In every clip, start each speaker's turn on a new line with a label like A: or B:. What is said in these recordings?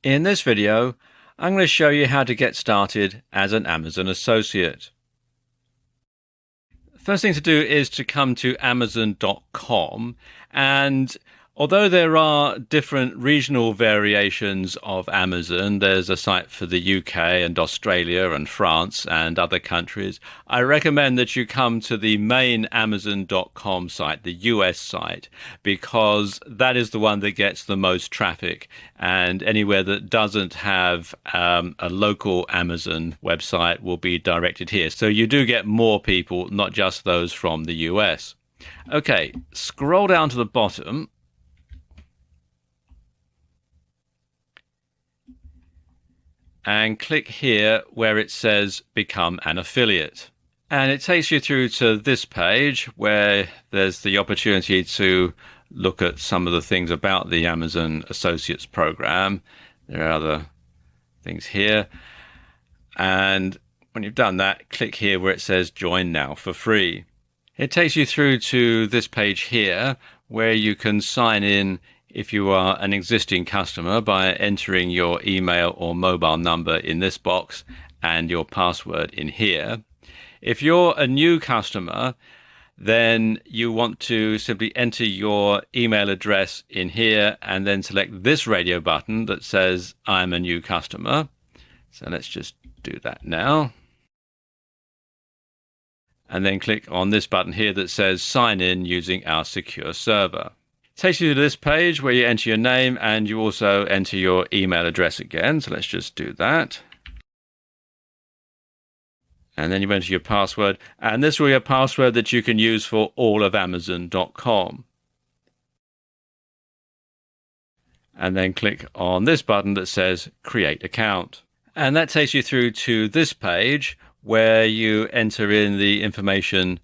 A: In this video, I'm going to show you how to get started as an Amazon associate. First thing to do is to come to Amazon.com, and although there are different regional variations of Amazon, there's a site for the UK and Australia and France and other countries. I recommend that you come to the main Amazon.com site, the US site, because that is the one that gets the most traffic. And anywhere that doesn't have a local Amazon website will be directed here. So you do get more people, not just those from the US. Okay, scroll down to the bottom. And click here where it says Become an Affiliate. And it takes you through to this page where there's the opportunity to look at some of the things about the Amazon Associates program. There are other things here. And when you've done that, click here where it says Join Now for free. It takes you through to this page here where you can sign in if you are an existing customer by entering your email or mobile number in this box and your password in here. If you're a new customer, then you want to simply enter your email address in here and then select this radio button that says I'm a new customer. So let's just do that now. And then click on this button here that says sign in using our secure server. Takes you to this page where you enter your name and you also enter your email address again. So let's just do that. And then you enter your password. And this will be a password that you can use for all of Amazon.com. And then click on this button that says Create Account. And that takes you through to this page where you enter in the information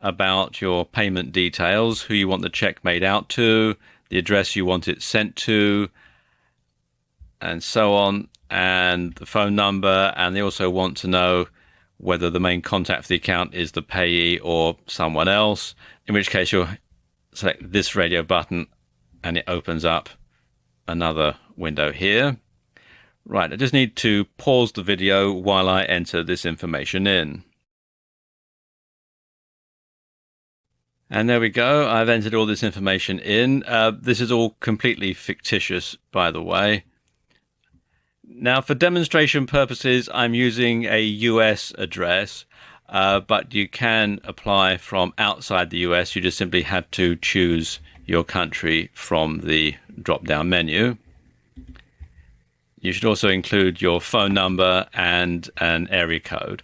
A: about your payment details, who you want the check made out to, the address you want it sent to, and so on, and the phone number. And they also want to know whether the main contact for the account is the payee or someone else, in which case you'll select this radio button and it opens up another window here. Right, I just need to pause the video while I enter this information in. And there we go. I've entered all this information in. This is all completely fictitious, by the way. Now, for demonstration purposes, I'm using a US address, but you can apply from outside the US. You just simply have to choose your country from the drop-down menu. You should also include your phone number and an area code.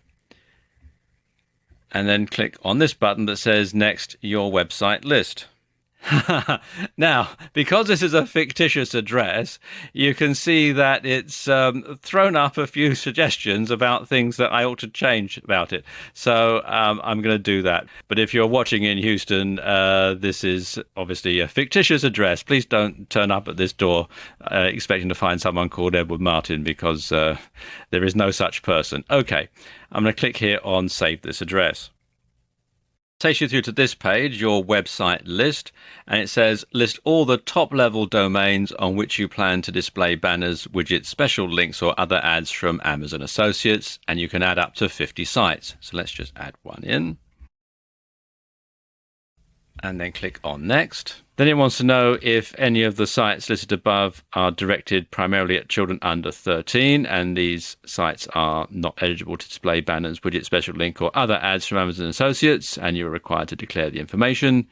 A: And then click on this button that says Next, Your Website List. Now, because this is a fictitious address, you can see that it's thrown up a few suggestions about things that I ought to change about it. So I'm going to do that. But if you're watching in Houston, this is obviously a fictitious address. Please don't turn up at this door expecting to find someone called Edward Martin, because there is no such person. Okay, I'm going to click here on Save This Address. Takes you through to this page, your website list, and it says list all the top level domains on which you plan to display banners, widgets, special links or other ads from Amazon Associates, and you can add up to 50 sites. So let's just add one in. And then click on Next. Then it wants to know if any of the sites listed above are directed primarily at children under 13, and these sites are not eligible to display banners, widget, special link, or other ads from Amazon Associates, and you're required to declare the information.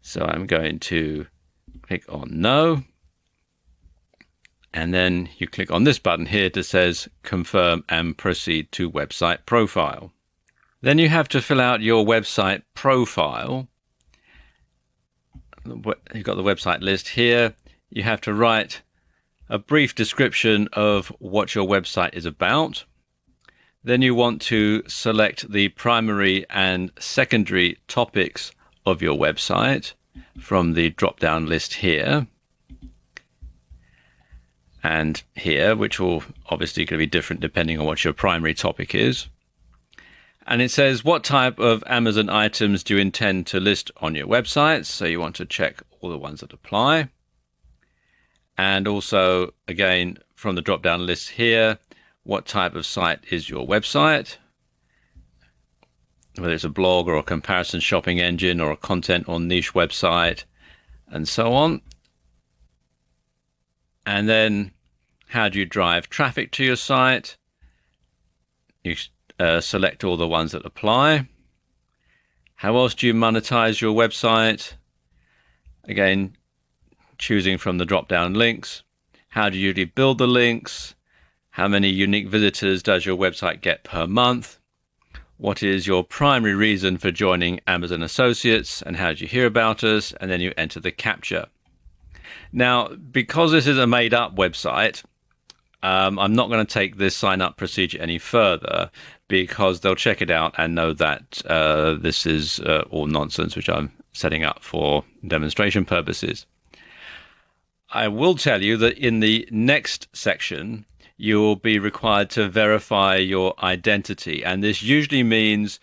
A: So I'm going to click on No. And then you click on this button here that says Confirm and Proceed to Website Profile. Then you have to fill out your website profile. You've got the website list here. You have to write a brief description of what your website is about. Then you want to select the primary and secondary topics of your website from the drop-down list here and here, which will obviously going to be different depending on what your primary topic is. And it says, what type of Amazon items do you intend to list on your website? So you want to check all the ones that apply. And also, again, from the drop-down list here, what type of site is your website? Whether it's a blog or a comparison shopping engine or a content or niche website, and so on. And then how do you drive traffic to your site? You select all the ones that apply. How else do you monetize your website? Again, choosing from the drop-down links. How do you build the links? How many unique visitors does your website get per month? What is your primary reason for joining Amazon Associates, and how did you hear about us? And then you enter the CAPTCHA. Now, because this is a made-up website, I'm not going to take this sign-up procedure any further, because they'll check it out and know that this is all nonsense, which I'm setting up for demonstration purposes. I will tell you that in the next section, you will be required to verify your identity. And this usually means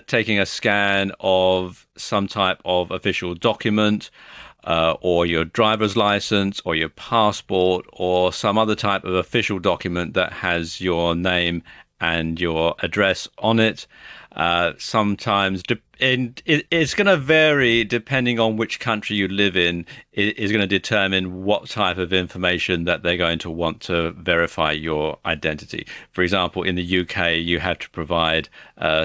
A: taking a scan of some type of official document, or your driver's license or your passport or some other type of official document that has your name and your address on it. Sometimes it's going to vary depending on which country you live in. It is going to determine what type of information that they're going to want to verify your identity. For example, in the UK, you have to provide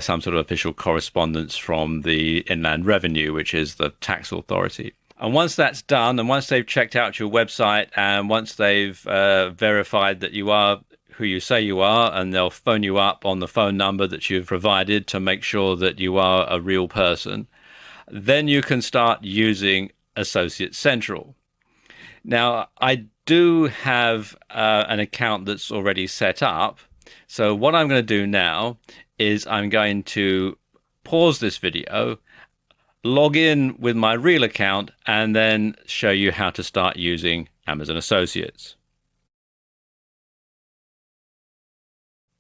A: some sort of official correspondence from the Inland Revenue, which is the tax authority. And once that's done, and once they've checked out your website, and once they've verified that you are who you say you are, and they'll phone you up on the phone number that you've provided to make sure that you are a real person, then you can start using Associate Central. Now, I do have an account that's already set up. So what I'm going to do now is I'm going to pause this video, log in with my real account, and then show you how to start using Amazon Associates.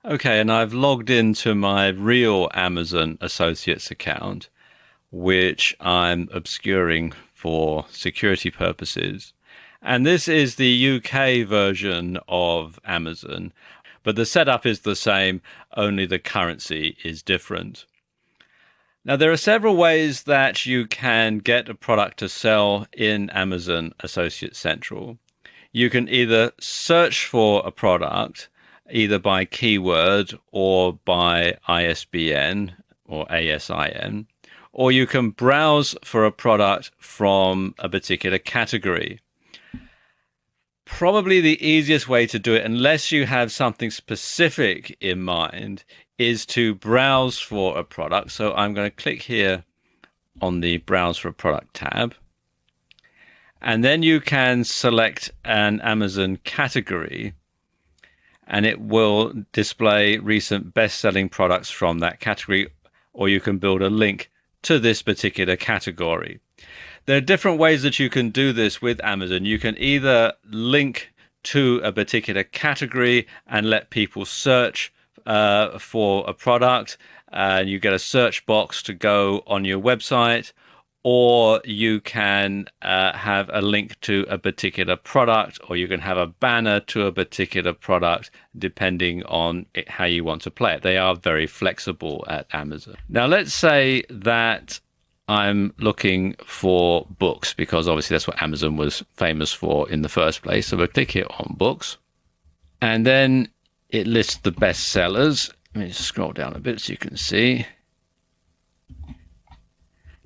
A: Okay, and I've logged into my real Amazon Associates account, which I'm obscuring for security purposes. And this is the UK version of Amazon, but the setup is the same, only the currency is different. Now, there are several ways that you can get a product to sell in Amazon Associates Central. You can either search for a product, either by keyword or by ISBN or ASIN, or you can browse for a product from a particular category. Probably the easiest way to do it, unless you have something specific in mind, is to browse for a product. So I'm going to click here on the Browse for a Product tab. And then you can select an Amazon category, and it will display recent best-selling products from that category, or you can build a link to this particular category. There are different ways that you can do this with Amazon. You can either link to a particular category and let people search for a product, and you get a search box to go on your website, or you can have a link to a particular product, or you can have a banner to a particular product, depending on how you want to play it. They are very flexible at Amazon. Now, let's say that I'm looking for books, because obviously that's what Amazon was famous for in the first place. So we'll click here on books, and then it lists the best sellers. Let me just scroll down a bit so you can see.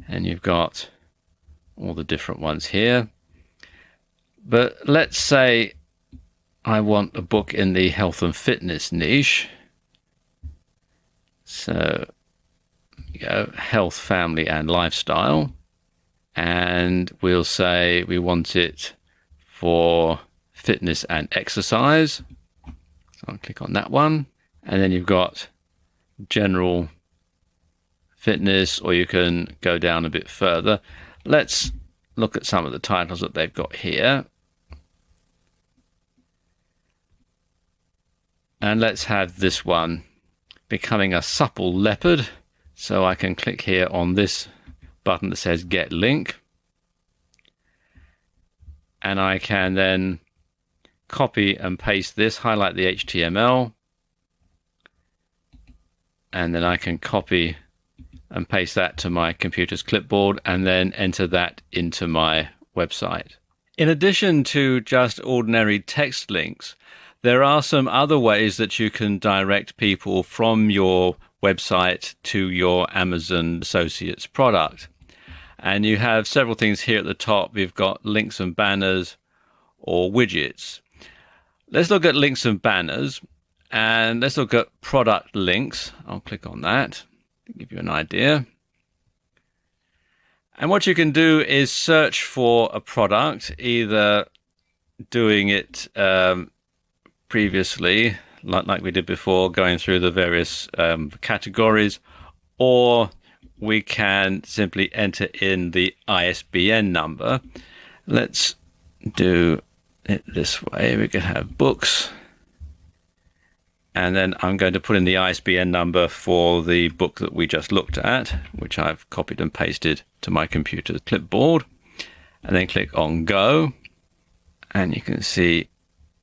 A: And you've got all the different ones here. But let's say I want a book in the health and fitness niche. So there you go, health, family, and lifestyle. And we'll say we want it for fitness and exercise. So I'll click on that one. And then you've got general fitness, or you can go down a bit further. Let's look at some of the titles that they've got here. And let's have this one, Becoming a Supple Leopard. So I can click here on this button that says Get Link. And I can then copy and paste this, highlight the HTML, and then I can copy and paste that to my computer's clipboard and then enter that into my website. In addition to just ordinary text links, there are some other ways that you can direct people from your website to your Amazon Associates product. And you have several things here at the top. We've got links and banners or widgets. Let's look at links and banners, and let's look at product links. I'll click on that to give you an idea. And what you can do is search for a product, either doing it previously, like we did before, going through the various categories, or we can simply enter in the ISBN number. Let's do it this way. We can have books, and then I'm going to put in the ISBN number for the book that we just looked at, which I've copied and pasted to my computer's clipboard, and then click on Go, and you can see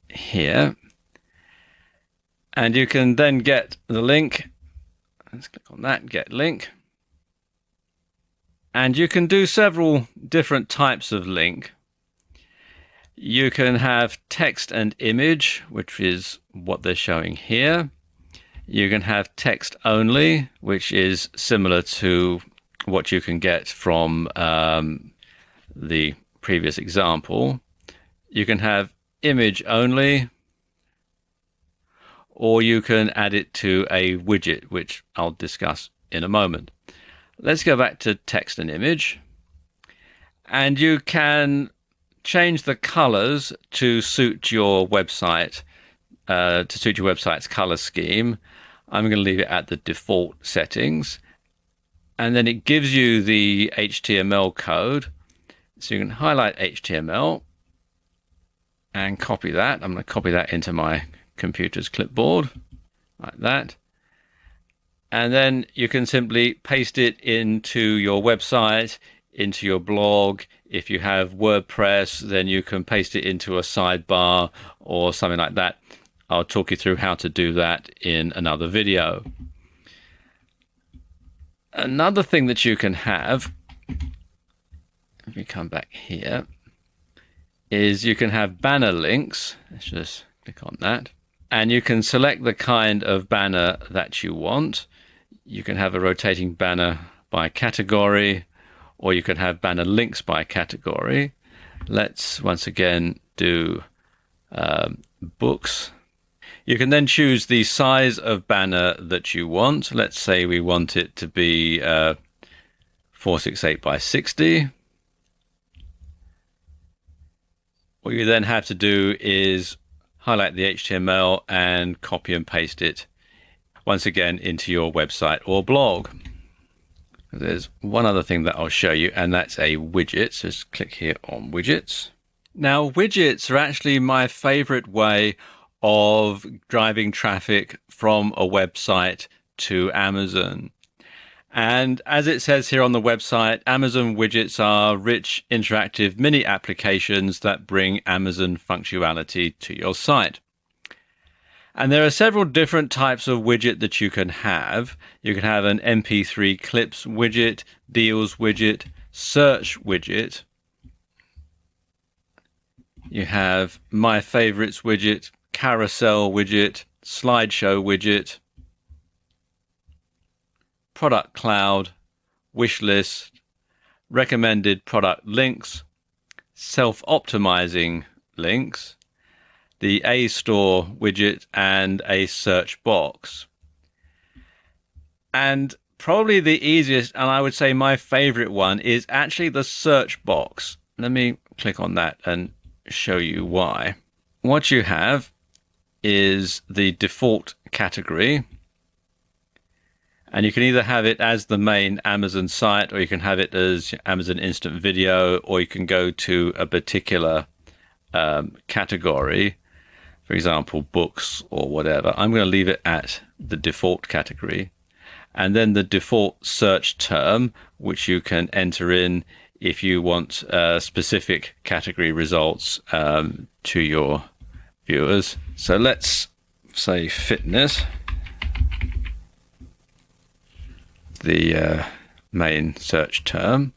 A: here, and you can then get the link. Let's click on that, get link. And you can do several different types of link. You can have text and image, which is what they're showing here. You can have text only, which is similar to what you can get from the previous example. You can have image only, or you can add it to a widget, which I'll discuss in a moment. Let's go back to text and image, and you can change the colors to suit your website, to suit your website's color scheme. I'm going to leave it at the default settings, and then it gives you the HTML code. So you can highlight HTML and copy that. I'm going to copy that into my computer's clipboard like that. And then you can simply paste it into your website, into your blog. If you have WordPress, then you can paste it into a sidebar or something like that. I'll talk you through how to do that in another video. Another thing that you can have, if we come back here, is you can have banner links. Let's just click on that. And you can select the kind of banner that you want. You can have a rotating banner by category, or you can have banner links by category. Let's once again do books. You can then choose the size of banner that you want. Let's say we want it to be 468 by 60. What you then have to do is highlight the HTML and copy and paste it once again into your website or blog. There's one other thing that I'll show you, and that's a widget. So just click here on widgets. Now, widgets are actually my favorite way of driving traffic from a website to Amazon. And as it says here on the website, Amazon widgets are rich, interactive mini applications that bring Amazon functionality to your site. And there are several different types of widget that you can have. You can have an MP3 clips widget, deals widget, search widget. You have my favorites widget, carousel widget, slideshow widget, product cloud, wish list, recommended product links, self-optimizing links, the A store widget, and a search box. And probably the easiest, and I would say my favorite one, is actually the search box. Let me click on that and show you why. What you have is the default category, and you can either have it as the main Amazon site, or you can have it as Amazon Instant Video, or you can go to a particular category, for example, books or whatever. I'm going to leave it at the default category. And then the default search term, which you can enter in if you want specific category results to your viewers. So let's say fitness, the main search term.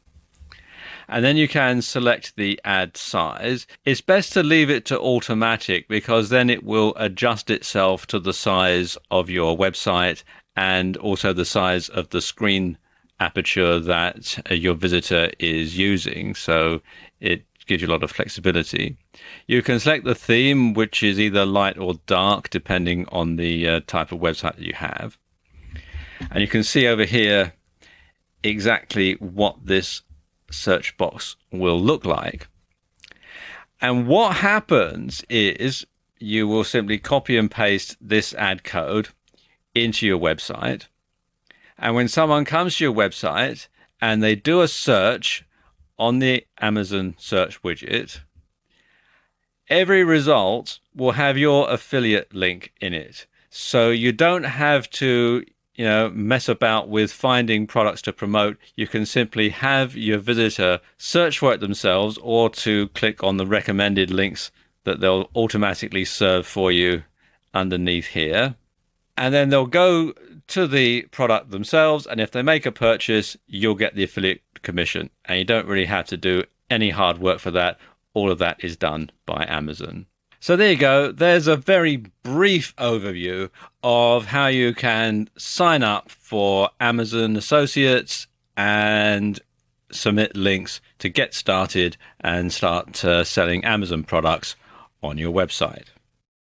A: And then you can select the ad size. It's best to leave it to automatic because then it will adjust itself to the size of your website and also the size of the screen aperture that your visitor is using. So it gives you a lot of flexibility. You can select the theme, which is either light or dark, depending on the type of website that you have. And you can see over here exactly what this search box will look like. And what happens is you will simply copy and paste this ad code into your website. And when someone comes to your website and they do a search on the Amazon search widget, every result will have your affiliate link in it. So you don't have to mess about with finding products to promote. You can simply have your visitor search for it themselves or to click on the recommended links that they'll automatically serve for you underneath here. And then they'll go to the product themselves. And if they make a purchase, you'll get the affiliate commission. And you don't really have to do any hard work for that. All of that is done by Amazon. So there you go. There's a very brief overview of how you can sign up for Amazon Associates and submit links to get started and start selling Amazon products on your website.